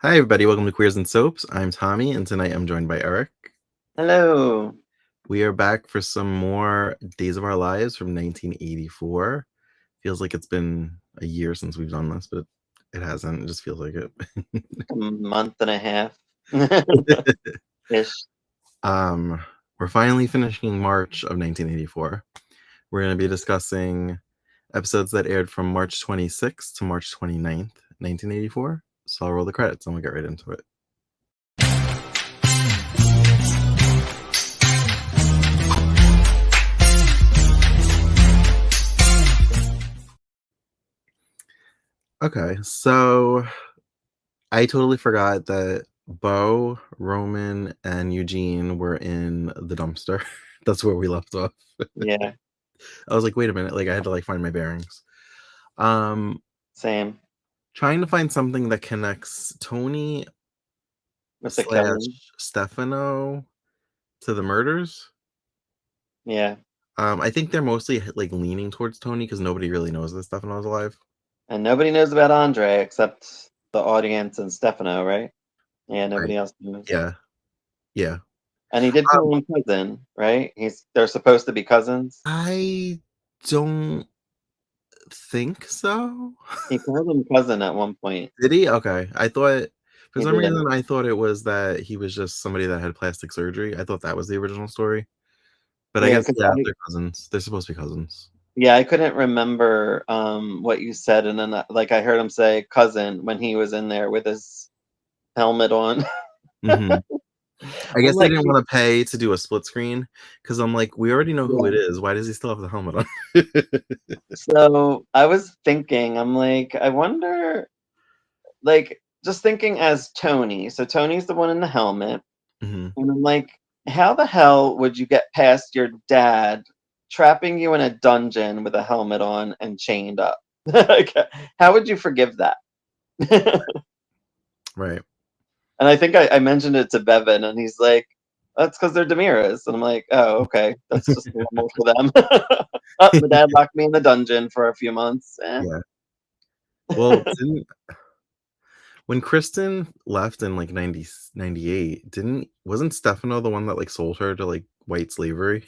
Hi, everybody. Welcome to Queers and Soaps. I'm Tommy, and tonight I'm joined by Eric. Hello. We are back for some more Days of Our Lives from 1984. Feels like it's been a year since we've done this, but it hasn't. It just feels like A month and a half it. ish. um, we're finally finishing March of 1984. We're going to be discussing episodes that aired from March 26th to March 29th, 1984. So I'll roll the credits and we'll get right into it. Okay, so I totally forgot that Bo, Roman, and Eugene were in the dumpster. That's where we left off. Yeah, I was like, wait a minute, like I had to like find my bearings. Um, same. Trying to find something that connects Tony With the slash cousin. Stefano to the murders. Yeah. I think they're mostly like leaning towards Tony because nobody really knows that Stefano's alive. And nobody knows about Andre except the audience and Stefano, right? Yeah, Right. nobody else knows. Yeah. Yeah. And he did Um, call him cousin, right? They're supposed to be cousins. I don't think so. He called him cousin at one point. Did he? Okay. I thought for He some did. reason I thought it was that he was just somebody that had plastic surgery. I thought that was the original story. But I Yeah, guess because yeah, they're cousins. They're supposed to be cousins. I couldn't remember what you said, and then like I heard him say cousin when he was in there with his helmet on. Hmm. I I'm guess they like, didn't want to pay to do a split screen because I'm like, we already know who yeah. it is. Why does he still have the helmet on? So I was thinking, I'm like, I wonder, like, just thinking as Tony. So Tony's the one in the helmet. Hmm. And I'm like, how the hell would you get past your dad trapping you in a dungeon with a helmet on and chained up? Like, how would you forgive that? Right. And I think I mentioned it to Bevan, and he's like, that's because they're Demiras. And I'm like, oh, okay. That's just normal for them. Oh, my dad locked me in the dungeon for a few months. Yeah. Well, when Kristen left in like 98, didn't wasn't Stefano the one that like sold her to like white slavery? To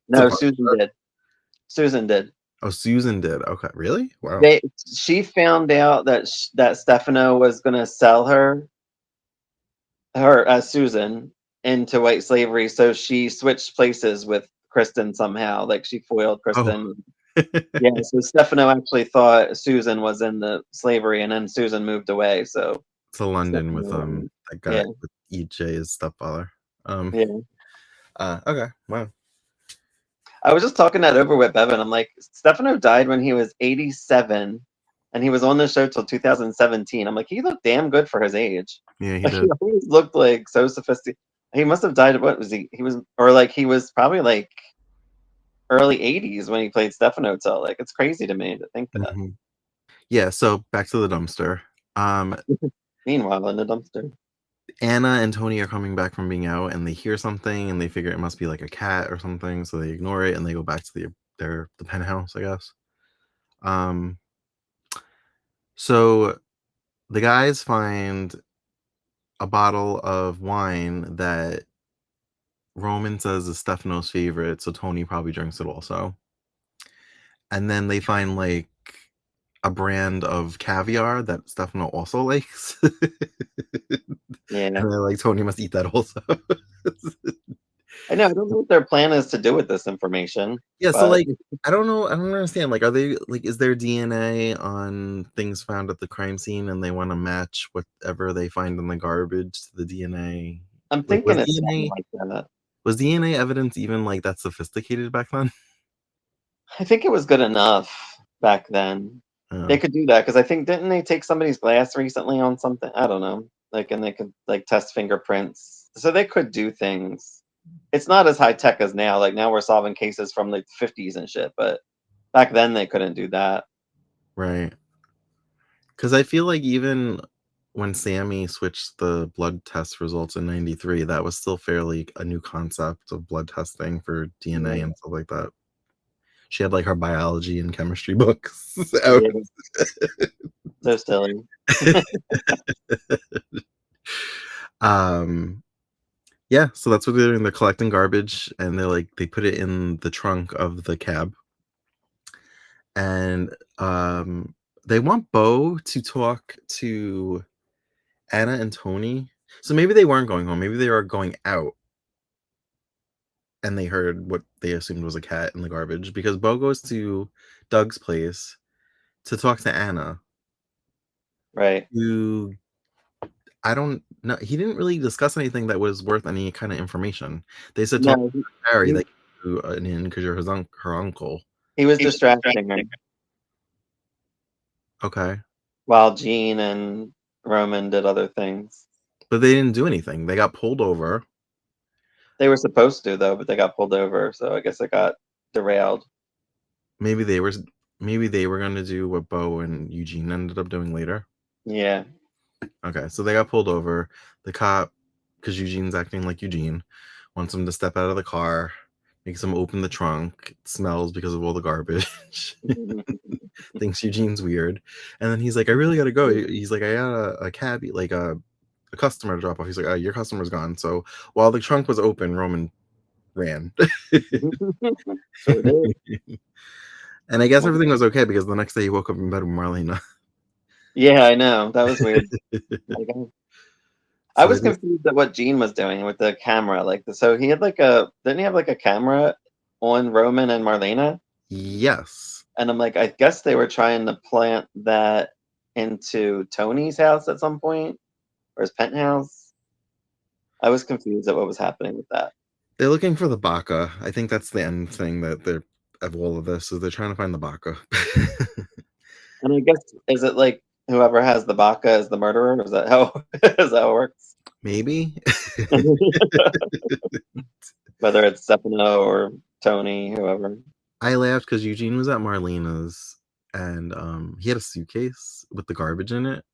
No, Susan did. Susan did. Oh, Susan did. Okay, really? Wow. They She found out that that Stefano was gonna sell her as Susan into white slavery, so she switched places with Kristen somehow. Like she foiled Oh. Kristen. Yeah, so Stefano actually thought Susan was in the slavery, and then Susan moved away. So To London with Stefano, that yeah, guy with EJ's stepfather. Um yeah. okay, wow. I was just talking that over with Bevan. I'm like, Stefano died when he was 87, and he was on the show till 2017. I'm like, he looked damn good for his age. Yeah, he Like he did. always looked like so sophisticated. He must have died. What was he? He was, or like he was probably like early 80s when he played Stefano. So like, it's crazy to me to think that. Mhm. Yeah, so back to the dumpster. Um Meanwhile, in the dumpster. Anna and Tony are coming back from being out and they hear something and they figure it must be like a cat or something, so they ignore it and they go back to the penthouse, I guess. Um so the guys find a bottle of wine that Roman says is Stefano's favorite, so Tony probably drinks it also. And then they find like a brand of caviar that Stefano also likes. Yeah, And they're like, Tony must eat that also. I know. I don't know what their plan is to do with this information, Yeah, so but like I don't know, I don't understand. Like, are they like is there DNA on things found at the crime scene and they want to match whatever they find in the garbage to the DNA? I'm Like thinking it's something like that. was DNA evidence even like that sophisticated back then? I think it was good enough back then. They Oh, could do that because I think didn't they take somebody's glass recently on something? I don't know. Like, and they could like test fingerprints, so they could do things. It's not as high tech as now. Like now we're solving cases from like the 50s and shit, but back then they couldn't do that. right. Because I feel like even when Sammy switched the blood test results in 93, that was still fairly a new concept of blood testing for DNA Yeah, and stuff like that. She had like her biology and chemistry books out. yeah, so silly. Um, yeah, so that's what they're doing. They're collecting garbage, and they put it in the trunk of the cab, and they want Bo to talk to Anna and Tony. So maybe they weren't going home. Maybe they were going out, and they heard what they assumed was a cat in the garbage because Bo goes to Doug's place to talk to Anna, Right. who I don't know. He didn't really discuss anything that was worth any kind of information. They said talk No, to Harry he, that you an in because you're her uncle. he was distracting her Okay, while Gene and Roman did other things. but they didn't do anything. They got pulled over. They were supposed to though, but they got pulled over, so I guess it got derailed. Maybe they were maybe they were gonna do what Bo and Eugene ended up doing later. Yeah. Okay, so they got pulled over. The cop, because Eugene's acting like Eugene, wants him to step out of the car, makes him open the trunk. It smells because of all the garbage. Thinks Eugene's weird, and then he's like, "I really gotta go." He's like, "I got a cab, like a customer to drop off." He's like, "Your customer's gone." So while the trunk was open, Roman ran, Sure did. and I guess everything was okay because the next day he woke up in bed with Marlena. Yeah, I know. That was weird. Like, I So they was did, confused at what Gene was doing with the camera. So he had like a didn't he have like a camera on Roman and Marlena? yes. And I'm like, I guess they were trying to plant that into Tony's house at some point or his penthouse. I was confused at what was happening with that. They're looking for the Baka. I think that's the end thing that they're of all of this is they're trying to find the Baka. And I guess is it like whoever has the baka is the murderer? Is that how is that how it works? Maybe. Whether it's Stefano or Tony, whoever. I laughed because Eugene was at Marlena's and he had a suitcase with the garbage in it.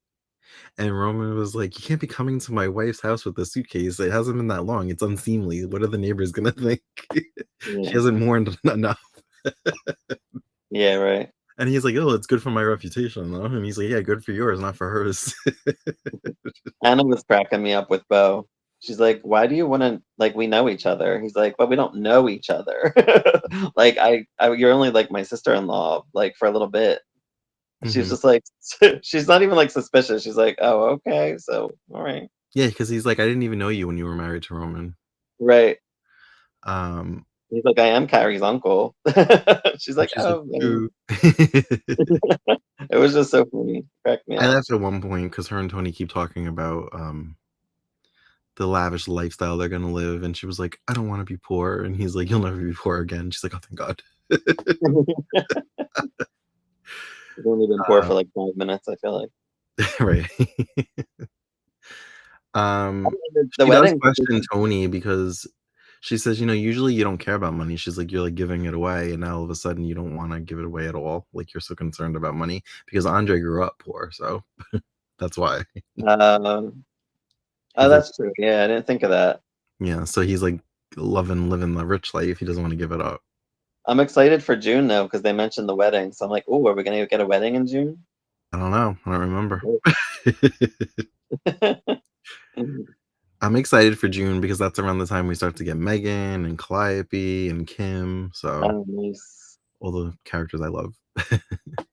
And Roman was like, "You can't be coming to my wife's house with a suitcase. It hasn't been that long. It's unseemly. What are the neighbors gonna think? She Yeah. hasn't mourned enough." Yeah, right. And he's like, "Oh, it's good for my reputation, though." And he's like, "Yeah, good for yours, not for hers." Anna was cracking me up with Bo. She's like, "Why do you want to like we know each other?" He's like, "But we don't know each other. Like you're only like my sister-in-law, like for a little bit." She's Hmm. just like, she's not even like suspicious. She's like, "Oh, okay, so all right, Yeah, because he's like, "I didn't even know you when you were married to Roman." right." Um, He's like, "I am Carrie's uncle." She's and like, she's like, "Oh, yeah." "Ooh." It was just so funny. Cracked me I up. laughed at one point because her and Tony keep talking about the lavish lifestyle they're gonna live, and she was like, "I don't want to be poor," and he's like, "You'll never be poor again." She's like, "Oh, thank God." We've only been poor Uh, for like 5 minutes. I feel like right. I the She does wedding. question Tony because she says, "Usually you don't care about money." She's like, "You're like giving it away, and now all of a sudden you don't want to give it away at all. Like you're so concerned about money because Andre grew up poor, so that's why." Um, oh, He's like, that's true. Yeah, I didn't think of that. yeah, so he's like loving living the rich life. He doesn't want to give it up. I'm excited for June though because they mentioned the wedding. So I'm like, oh, are we gonna get a wedding in June? I don't know. I don't remember. Mhm. I'm excited for June because that's around the time we start to get Megan and Calliope and Kim. So Oh, nice. all the characters I love.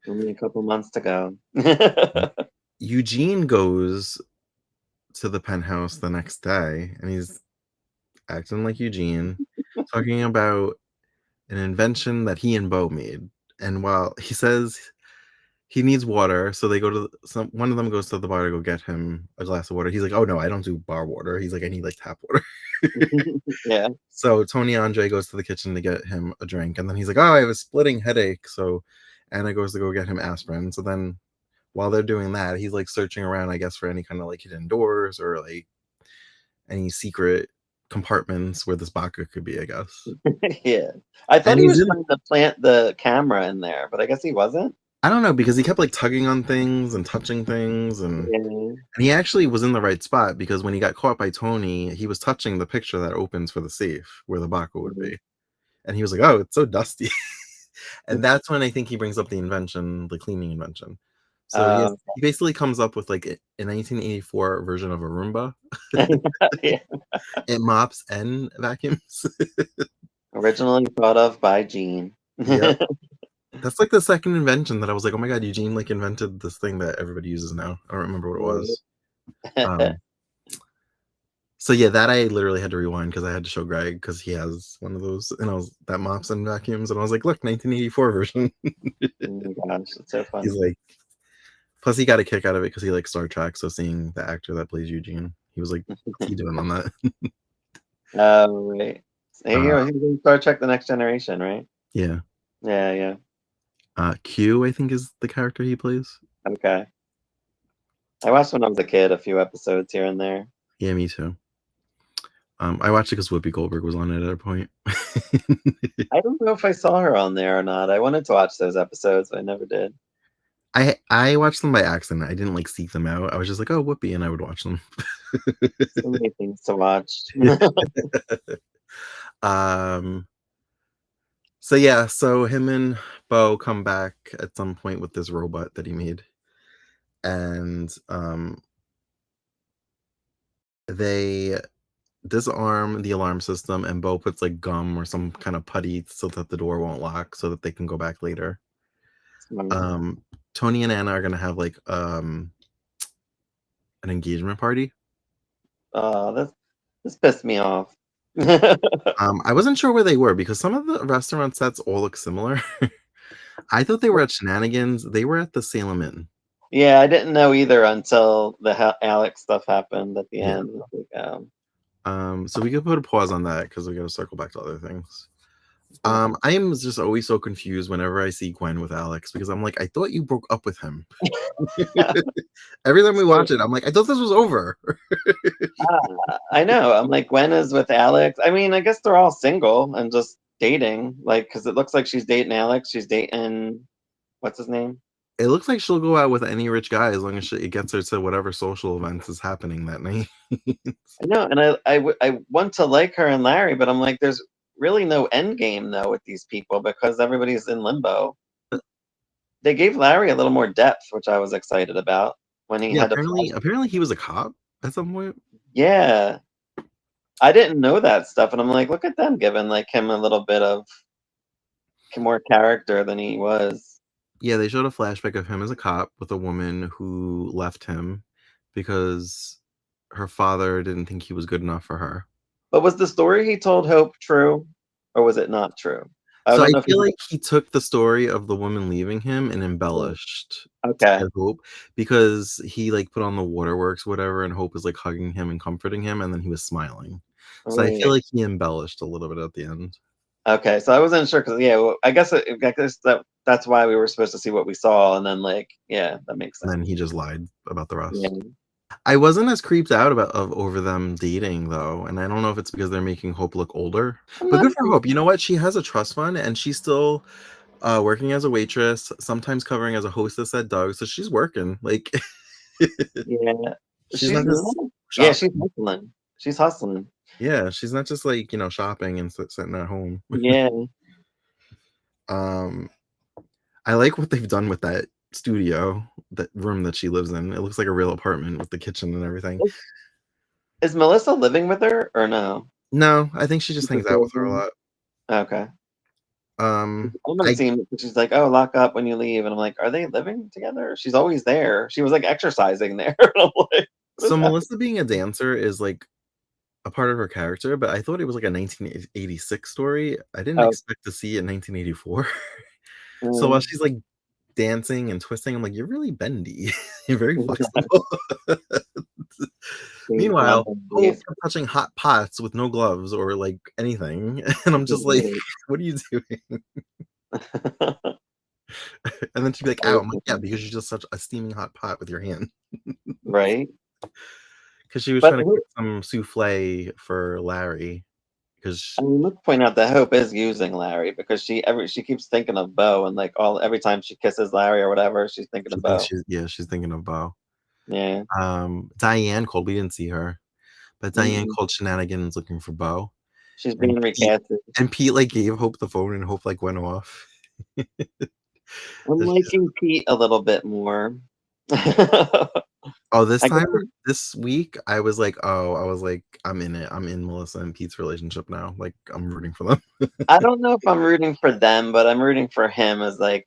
Only a couple months to go. Eugene goes to the penthouse the next day and he's acting like Eugene, talking about an invention that he and Bo made. And while he says he needs water, so they go to one of them goes to the bar to go get him a glass of water. He's like, "Oh no, I don't do bar water." He's like, "I need like tap water." Yeah. So Tony Andre goes to the kitchen to get him a drink, and then he's like, "Oh, I have a splitting headache." So Anna goes to go get him aspirin. So then while they're doing that, he's like searching around, I guess, for any kind of like hidden doors or like any secret compartments where this vodka could be, I guess. Yeah. I thought And he he's was in trying to plant the camera in there, but I guess he wasn't. I don't know because he kept like tugging on things and touching things Yeah. and he actually was in the right spot because when he got caught by Tony, he was touching the picture that opens for the safe where the vodka would Mhm. be. And he was like, "Oh, it's so dusty." And that's when I think he brings up the invention, the cleaning invention. So he basically comes up with like a 1984 version of a Roomba. Yeah. It mops and vacuums. Originally thought of by Gene. Yep. That's like the second invention that I was like, oh my god, Eugene like invented this thing that everybody uses now. I don't remember what it was. Um, so yeah, that I literally had to rewind because I had to show Greg because he has one of those, and I was that mops and vacuums, and I was like, look, 1984 version. Oh my gosh, it's so He's funny. like, plus he got a kick out of it because he likes Star Trek. So seeing the actor that plays Eugene, he was like, what's he doing on that? Oh, right. Hey, Uh, he's in Star Trek: The Next Generation, right? yeah. Yeah, yeah. Q, I think, is the character he plays. Okay. I watched when I was a kid, a few episodes here and there. Yeah, me too. I watched it because Whoopi Goldberg was on it at a point. I don't know if I saw her on there or not. I wanted to watch those episodes, but I never did. I watched them by accident. I didn't like seek them out. I was just like, oh, Whoopi, and I would watch them. So many things to watch. um. So yeah, so him and Bo come back at some point with this robot that he made, and they disarm the alarm system, and Bo puts like gum or some kind of putty so that the door won't lock, so that they can go back later. Smart. Um, Tony and Anna are gonna have like an engagement party. Oh, this pissed me off. I wasn't sure where they were because some of the restaurant sets all look similar. I thought they were at Shenanigans. They were at the Salem Inn. Yeah, I didn't know either until the Alex stuff happened at the Yeah. end. Like, So we could put a pause on that because we got to circle back to other things. mhm. I am just always so confused whenever I see Gwen with Alex because I'm like, I thought you broke up with him. Every time we So, watch it, I'm like, I thought this was over. I know. I'm like, Gwen is with Alex. I mean, I guess they're all single and just dating. Like, because it looks like she's dating Alex. She's dating what's his name? It looks like she'll go out with any rich guy as long as it gets her to whatever social events is happening that night. I know, and I want to like her and Larry, but I'm like, there's really no end game though with these people because everybody's in limbo. They gave Larry a little more depth, which I was excited about when he Yeah, had a flash. apparently he was a cop at some point. Yeah, I didn't know that stuff, and I'm like, look at them giving like him a little bit of more character than he was. Yeah, they showed a flashback of him as a cop with a woman who left him because her father didn't think he was good enough for her. But was the story he told Hope true, or was it not true? I So I don't know if feel he. like he took the story of the woman leaving him and Yeah. embellished Okay, to Hope because he like put on the waterworks, whatever, and Hope was like hugging him and comforting him, and then he was smiling. So I feel right. like he embellished a little bit at the end, Okay, so I wasn't sure because yeah, well, I guess that's why we were supposed to see what we saw, and then like yeah, that makes and then sense. he just lied about the Yeah, rest. I wasn't as creeped out about of over them dating though, and I don't know if it's because they're making Hope look older. I'm But not. good for Hope. You know what? She has a trust fund and she's still working as a waitress, sometimes covering as a hostess at Doug. So she's working. Like Yeah, she's she's not not. just Yeah, shopping. she's hustling. She's hustling. Yeah, she's not just like, shopping and sitting at home. Yeah, Um I like what they've done with that studio, that room that she lives in. It looks like a real apartment with the kitchen and everything. is, is Melissa living with her or no? No, I think she just She's hangs just out with her a living- lot. Okay. I remember I seeing she's like, "Oh, lock up when you leave," and I'm like, "Are they living together?" She's always there. She was like exercising there. And I'm like, "What is so happening?" Melissa being a dancer is like a part of her character, but I thought it was like a 1986 story. I didn't Oh, expect to see it in 1984. So while mm, she's like dancing and twisting, I'm like, you're really bendy. You're very flexible. she's not Meanwhile, Hope Bendy. kept touching hot pots with no gloves or like anything. And I'm just like, what are you doing? And then she'd be like, ow. I'm like, yeah, because you're just such a steaming hot pot with your hand. Right? Because she was But trying to cook some souffle for Larry. I Because mean, let's point out that Hope is using Larry because she keeps thinking of Bo and like all every time she kisses Larry or whatever, she's thinking she of thinks Bo. she's thinking of Bo. Yeah. Diane called. We didn't see her, but Diane Mm-mm. called Shenanigans looking for Bo, She's and being Pete recasted. like gave Hope the phone, and Hope like went off. I'm And she's liking Pete a little bit more. Oh, this I guess time this week, I was like, "I'm in it. I'm in Melissa and Pete's relationship now." Like, I'm rooting for them. I don't know if I'm rooting for them, but I'm rooting for him as like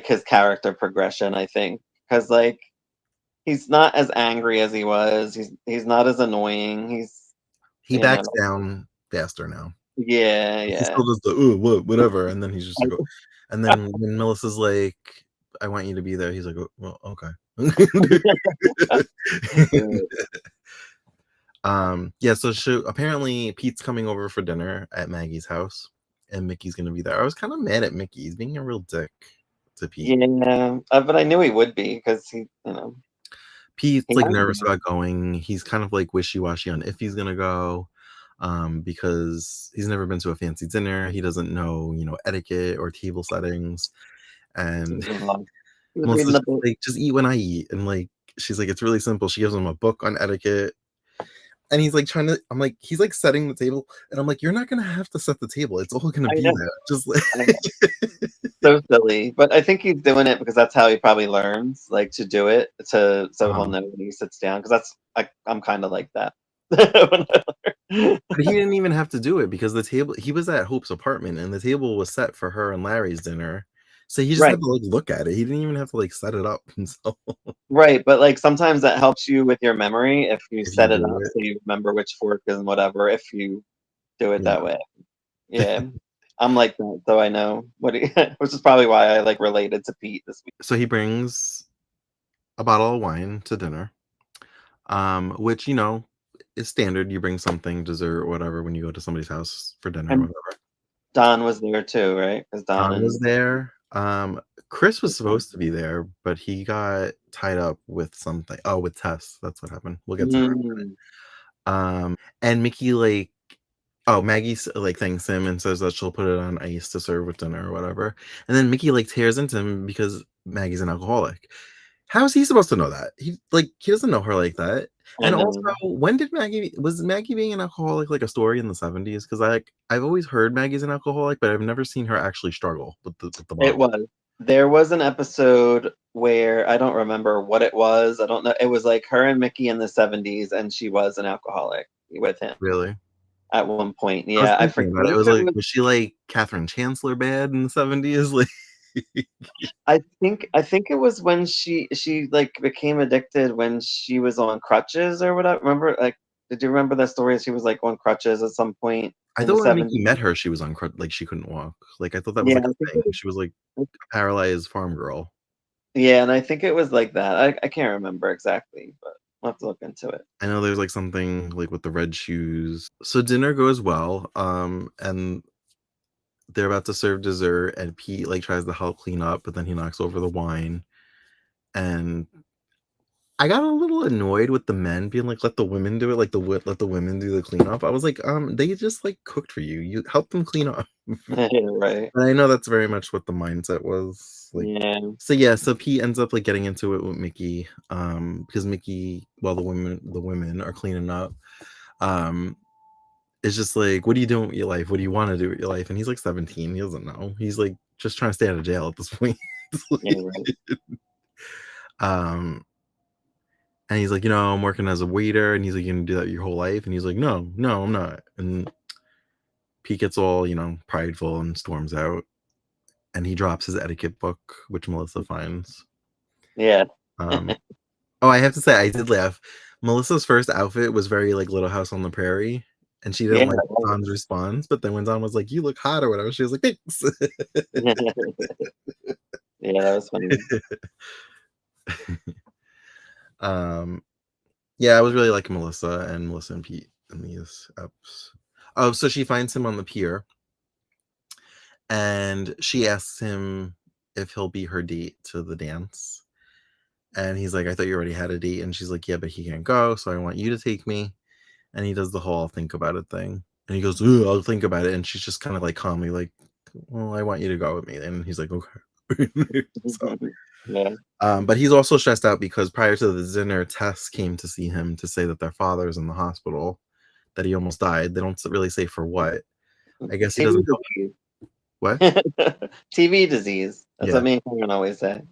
his character progression, I think. Because like he's not as angry as he was. He's not as annoying. He's He you backs know down faster now. yeah, He yeah. still does the, what, whatever," and then he's just like, "Oh," and then when Melissa's like, "I want you to be there," he's like, "Oh, well, okay." Yeah, so apparently Pete's coming over for dinner at Maggie's house, and Mickey's gonna be there. I was kind of mad at Mickey. He's being a real dick to Pete. Yeah, but I knew he would be because he Pete's like has nervous been. about going. He's kind of like wishy-washy on if he's gonna go, because he's never been to a fancy dinner. He doesn't know, etiquette or table settings. And He was reading Melissa's the just book. like, "Just eat when I eat," and like she's like, "It's really simple." She gives him a book on etiquette, and he's like trying to. I'm like, he's like setting the table, and I'm like, "You're not gonna have to set the table. It's all gonna I be know, there." Just like, I know. So silly, but I think he's doing it because that's how he probably learns, like to do it, so he'll um, know when he sits down. Because I'm kind of like that. When but he didn't even have to do it because the table. He was at Hope's apartment, and the table was set for her and Larry's dinner. So he just right, had to like look at it. He didn't even have to like set it up himself. right, but like sometimes that helps you with your memory if you If you set it do up it, so you remember which fork and whatever. If you do it yeah. that way, yeah, I'm like that, so I know what he, which is probably why I like related to Pete this week. So he brings a bottle of wine to dinner, which is standard. You bring something, dessert, whatever, when you go to somebody's house for dinner, or And whatever. Don was there too, right? Because Don Don was and there. Chris was supposed to be there, but he got tied up with something. Oh, with Tess. That's what happened. We'll get to her. mm, And Mickey Maggie like thanks him and says that she'll put it on ice to serve with dinner or whatever. And then Mickey like tears into him because Maggie's an alcoholic. How is he supposed to know that? He doesn't know her like that. I And also, know. when did Maggie being an alcoholic like a story in the 70s? Because I've always heard Maggie's an alcoholic, but I've never seen her actually struggle with the It bottle. was. There was an episode where I don't remember what it was. I don't know. It was like her and Mickey in the 70s, and she was an alcoholic with him Really? at one point. I was Yeah, I thinking forget about it. It if was it like, was. was she like Catherine Chancellor bad in the 70s? Like, I think it was when she like became addicted when she was on crutches or whatever. Remember, like, did you remember that story? She was like on crutches at some point I in the thought when Mickey 70s. met her, she was on like she couldn't walk. Like I thought that was Yeah, like I a think thing. She was like a paralyzed farm girl. yeah, and I think it was like that. I can't remember exactly, but I'll have to look into it. I know there's like something like with the red shoes. So dinner goes well, and they're about to serve dessert, and Pete like tries to help clean up, but then he knocks over the wine. And I got a little annoyed with the men being like, "Let the women do it," like let the women do the cleanup. I was like, they just like cooked for you. You help them clean up. Right. And I know that's very much what the mindset was, like Yeah. so yeah, so Pete ends up, like, getting into it with Mickey, because Mickey, while the women are cleaning up, um, is just like, "What are you doing with your life? What do you wanna do with your life?" And he's, like, 17, he doesn't know. He's, like, just trying to stay out of jail at this point. It's Yeah, like right. um, and he's like, "I'm working as a waiter," and he's like, "You gonna do that your whole life?" And he's like, "No, no, I'm not." And Pete gets all, prideful and storms out, and he drops his etiquette book, which Melissa finds. Yeah. Um Oh, I have to say, I did laugh. Melissa's first outfit was very, like, Little House on the Prairie, and she Yeah, didn't like it Don's was. response, but then when Don was like, "You look hot," or whatever, she was like, "Thanks." Yeah, that was funny. Um, yeah, I was really liking Melissa and Pete in these eps. Oh, so she finds him on the pier, and she asks him if he'll be her date to the dance, and he's like, "I thought you already had a date," and she's like, "Yeah, but he can't go, so I want you to take me." And he does the whole "I'll think about it" thing. And he goes, "Ooh, I'll think about it." And she's just kind of like calmly like, "Well, I want you to go with me." And he's like, "Okay." So, Yeah. but he's also stressed out because prior to the dinner, Tess came to see him to say that their father's in the hospital, that he almost died. They don't really say for what. I guess he TV doesn't know disease. what. TV disease. That's what Yeah. me and Karen always say.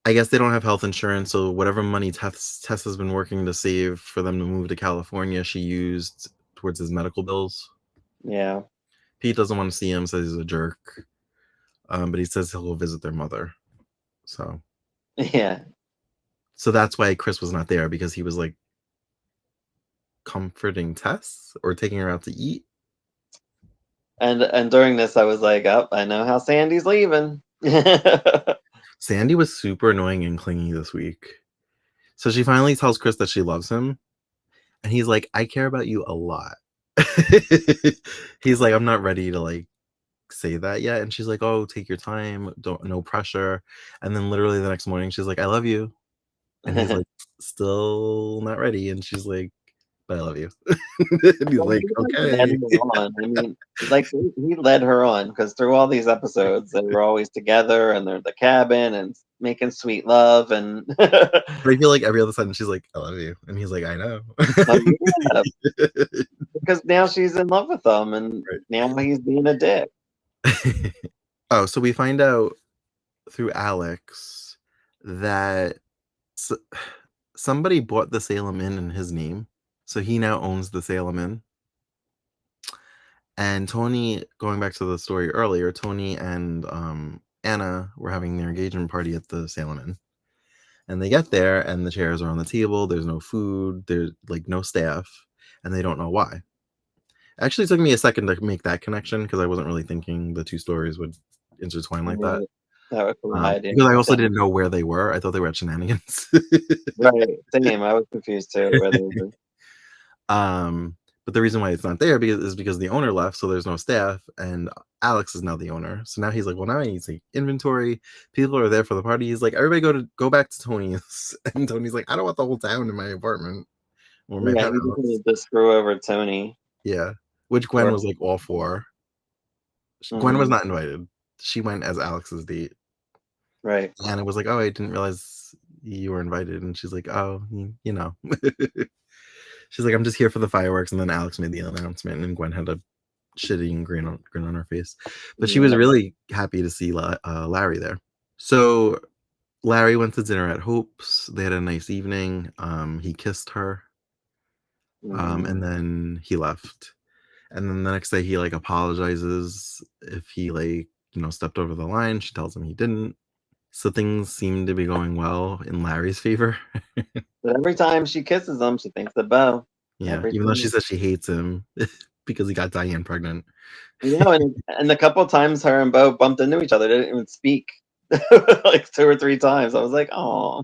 I guess they don't have health insurance, so whatever money Tess has been working to save for them to move to California, she used towards his medical bills. Yeah. Pete doesn't want to see him, says he's a jerk. But he says he'll go visit their mother. So Yeah. that's why Chris was not there, because he was like comforting Tess or taking her out to eat. And during this, I was like, "Oh, I know how Sandy's leaving." Sandy was super annoying and clingy this week. So she finally tells Chris that she loves him, and he's like, "I care about you a lot." He's like, "I'm not ready to like say that yet," and she's like, "Oh, take your time, don't, no pressure." And then literally the next morning, she's like, "I love you," and he's like, "Still not ready," and she's like, "But I love you." And he's Well, like, he like led "Okay." her on. I mean, like he led her on because through all these episodes, they were always together and they're at the cabin and making sweet love and But I feel like every other sentence she's like, "I love you," and he's like, "I know." oh yeah, because now she's in love with him and Right. now he's being a dick. Oh, so we find out through Alex that s- somebody bought the Salem Inn in his name, so he now owns the Salem Inn. And Tony, going back to the story earlier, Tony and Anna were having their engagement party at the Salem Inn. And they get there and the chairs are on the table. There's no food. There's like no staff. And they don't know why. Actually, it took me a second to make that connection because I wasn't really thinking the two stories would intertwine like that. Right. That was why I didn't Because I also understand. didn't know where they were. I thought they were at Shenanigans. Right, same. I was confused too where they were. um, but the reason why it's not there is because the owner left, so there's no staff, and Alex is now the owner. So now he's like, well, now I need to take inventory. People are there for the party. He's like, everybody go back to Tony's, and Tony's like, I don't want the whole town in my apartment or my Yeah, he just penthouse. wanted to screw over Tony. Yeah, which Gwen Or was like all for. Gwen was mhm, not invited. She went as Alex's date. right. And it was like, oh, I didn't realize you were invited. And she's like, oh, you know. She's like, I'm just here for the fireworks. And then Alex made the announcement, and Gwen had a shitty grin on her face. But she was Yeah. really happy to see Larry there. So Larry went to dinner at Hope's. They had a nice evening. He kissed her, Mhm. and then he left. And then the next day, he like apologizes if he like stepped over the line. She tells him he didn't. So things seem to be going well in Larry's favor. But every time she kisses him, she thinks of Bo. Yeah, Every even though she time. says she hates him because he got Diane pregnant. And the couple times her and Bo bumped into each other, they didn't even speak. Like 2 or 3 times. I was like, "Oh,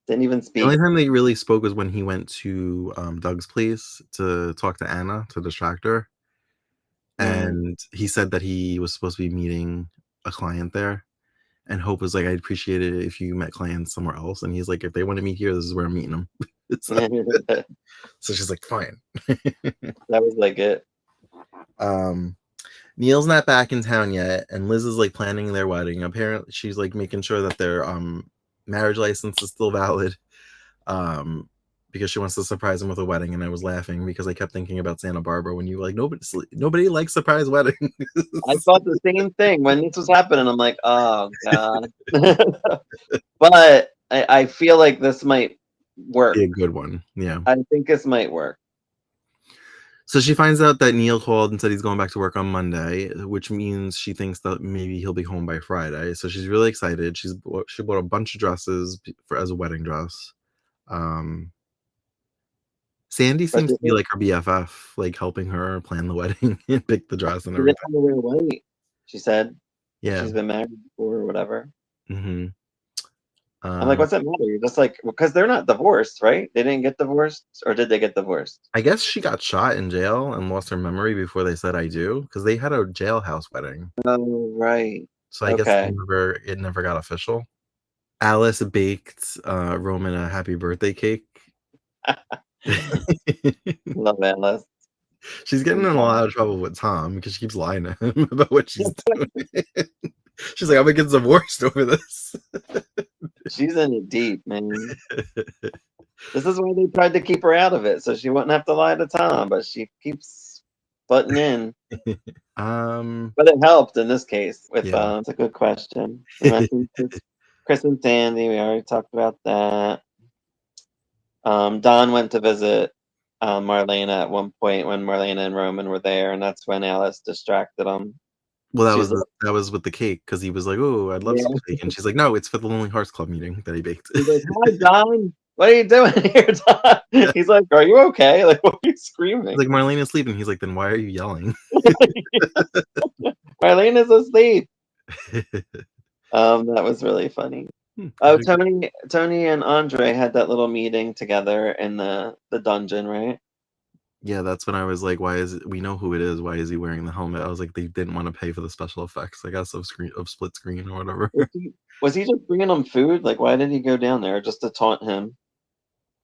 didn't even The only speak." time they really spoke was when he went to Doug's place to talk to Anna to distract her, Mm. and he said that he was supposed to be meeting a client there, and Hope was like, "I'd appreciate it if you met clients somewhere else," and he's like, "If they want to meet here, this is where I'm meeting them." so, That so she's like, "Fine." was like it. um, Neil's not back in town yet, and Liz is like planning their wedding. Apparently, she's like making sure that their marriage license is still valid, um, because she wants to surprise him with a wedding. And I was laughing because I kept thinking about Santa Barbara when you were like, nobody likes surprise weddings. I thought the same thing when this was happening. I'm like, "Oh god." But I feel like this might Be work. a good one, yeah. I think this might work. So she finds out that Neil called and said he's going back to work on Monday, which means she thinks that maybe he'll be home by Friday. So she's really excited. She bought a bunch of dresses for as a wedding dress. Um, Sandy But seems to be like her BFF, like helping her plan the wedding and pick the dress and she didn't everything. wanna wear white, she said. Yeah. She's been married before or whatever. hmm I'm like, Um, "What's that matter?" You're just like, because they're not divorced, right? They didn't get divorced, or did they get divorced? I guess she got shot in jail and lost her memory before they said I do, because they had a jailhouse wedding. Oh, right. So I guess Okay. it never got official. Alice baked Roman a happy birthday cake. Love Atlas. She's getting Sweet in a mom. lot of trouble with Tom because she keeps lying to him about what she's doing. She's like, I'm gonna get divorced over this. She's in it deep, man. This is why they tried to keep her out of it, so she wouldn't have to lie to Tom, but she keeps butting in. um, But it helped in this case with, yeah. it's a good question. And I think Chris and Sandy, we already talked about that. Don went to visit Marlena at one point when Marlena and Roman were there, and that's when Alice distracted him. Well, She's like, that was with the cake because he was like, "Oh, I'd love some yeah. cake," and she's like, "No, it's for the Lonely Hearts Club meeting that he baked." He's like, "Hi, Don. What are you doing here, Don?" He's like, "Are you okay? Like, what are you He's screaming?" like, "Marlena's sleeping." He's like, "Then why are you yelling?" Marlena's asleep. That was really funny. Oh, Tony and Andre had that little meeting together in the dungeon, right? Yeah, that's when I was like, "Why is it we know who it is, why is he wearing the helmet?" I was like, "They didn't wanna pay for the special effects, I guess, of split screen or whatever." Was he just bringing them food? Like, why did he go down there just to taunt him?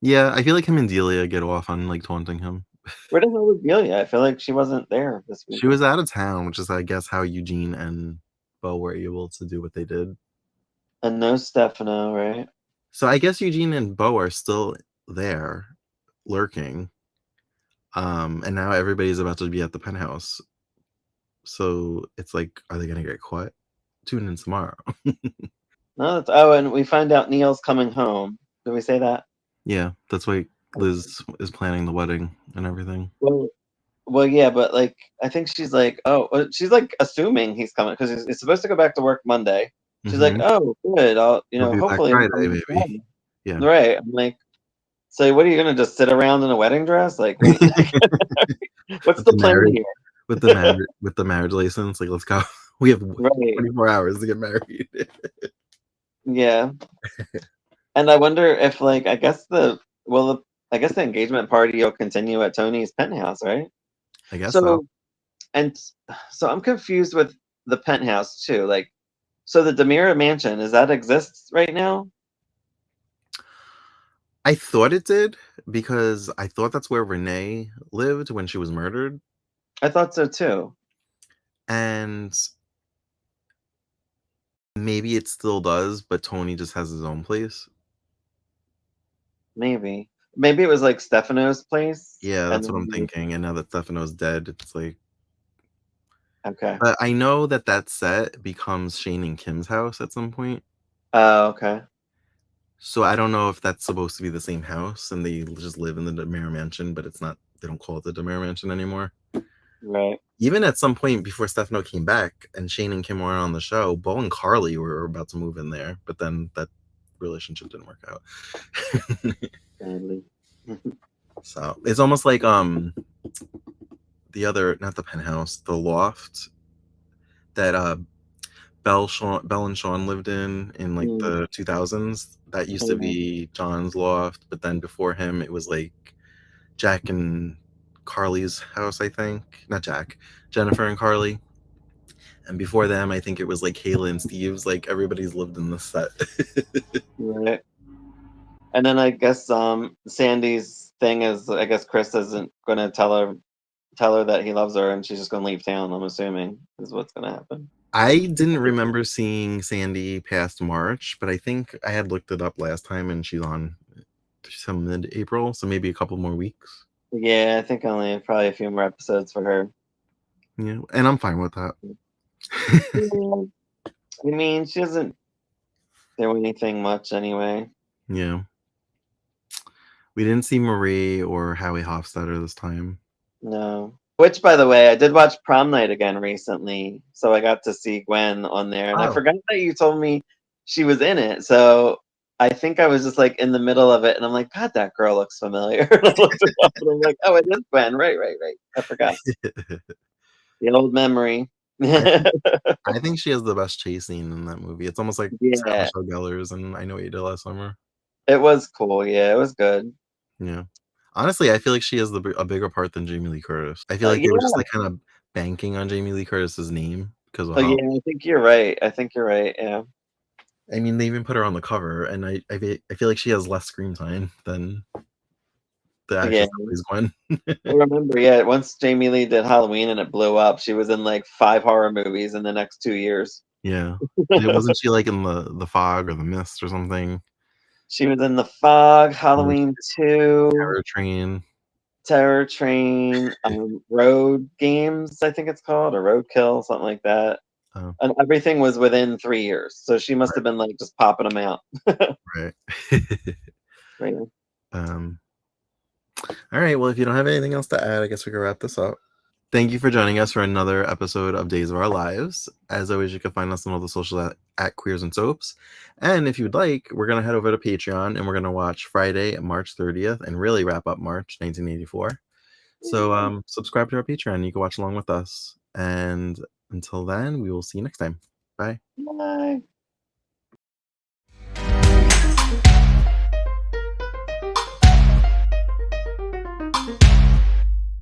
Yeah, I feel like him and Delia get off on, like, taunting him. Where the hell was Delia? I feel like she wasn't there this She was weekend. out of town, which is, I guess, how Eugene and Bo were able to do what they did. And no Stefano, right? So I guess Eugene and Bo are still there, lurking, and now everybody's about to be at the penthouse. So it's like, are they gonna get caught? Tune in tomorrow. No, oh, and we find out Neil's coming home. Did we say that? Yeah, that's why Liz is planning the wedding and everything. Well, well, yeah, but like, I think she's like, oh, she's like assuming he's coming because he's supposed to go back to work Monday. She's like, Mhm. oh, good. He'll be back Hopefully I'm Friday, coming maybe. Friday. Yeah. Right. I'm like, so what are you gonna just sit around in a wedding dress? Like, what? What's With the the plan marriage here? with the marriage license, like, "Let's go. We have Right. 24 hours to get married." Yeah. And I wonder if, like, I guess the engagement party will continue at Tony's penthouse, right? I guess so. So, and so I'm confused with the penthouse too. Like, so the Demira mansion, is that exists right now? I thought it did because I thought that's where Renee lived when she was murdered, I thought so too. and maybe it still does, but Tony just has his own place. Maybe. Maybe it was like Stefano's place. Yeah, And that's what then I'm thinking, and now that Stefano's dead, it's like okay. but I know that that set becomes Shane and Kim's house at some point, Oh, okay. so I don't know if that's supposed to be the same house and they just live in the DeMere mansion, but it's not they don't call it the DeMere mansion anymore. Right. Even at some point before Stefano came back and Shane and Kim were on the show, Bo and Carly were about to move in there, but then that relationship didn't work out. Sadly. So it's almost like the other not the penthouse, the loft that Belle and Sean lived in like Mm, the 2000s. That used to yeah. be John's loft, but then before him it was like Jack and Carly's house, I think. Not Jack, Jennifer and Carly. And before them, I think it was like Kayla and Steve's. Like everybody's lived in this set. Right. And then I guess Sandy's thing is I guess Chris isn't gonna tell her that he loves her and she's just gonna leave town, I'm assuming, is what's gonna happen. I didn't remember seeing Sandy past March, but I think I had looked it up last time and she's on some mid-April, so maybe a couple more weeks. Yeah, I think only probably a few more episodes for her. Yeah, and I'm fine with that. Yeah. I mean, she doesn't do anything much anyway. Yeah. We didn't see Marie or Howie Hofstadter this time. No. Which, by the way, I did watch Prom Night again recently, so I got to see Gwen on there, and I Oh. forgot that you told me she was in it. So I think I was just like in the middle of it, and I'm like, God, that girl looks familiar. And I looked it up, and I'm like, oh, it is Gwen. Right, right, right. I forgot the old memory. I think Yeah, I think she has the best chase scene in that movie. It's almost like Sarah Michelle Gellar's and I Know What You Did Last Summer. it was cool. Yeah, it was good. Yeah. Honestly, I feel like she has a bigger part than Jamie Lee Curtis. I feel like they were just Yeah. like kind of banking on Jamie Lee Curtis's name because of Oh, how yeah. I think you're right. I think you're right. Yeah. I mean, they even put her on the cover, and I feel like she has less screen time than the Yeah. actress that plays Gwen. I remember, yeah, once Jamie Lee did Halloween and it blew up, she was in like 5 horror movies in the next 2 years. Yeah. It wasn't she like in the Fog or the Mist or something? She was in The Fog, Terror Halloween 2, Terror Train. Terror Train, Road Games, I think it's called, or Roadkill, something like that. Oh, and everything was within 3 years. So she must have been like just popping them out. right. Right. um, all right. Well, if you don't have anything else to add, I guess we can wrap this up. Thank you for joining us for another episode of Days of Our Lives. As always, you can find us on all the social at Queers and Soaps. And if you'd like, we're going to head over to Patreon and we're going to watch Friday, March 30th, and really wrap up March 1984. So subscribe to our Patreon. You can watch along with us. And until then, we will see you next time. Bye. Bye.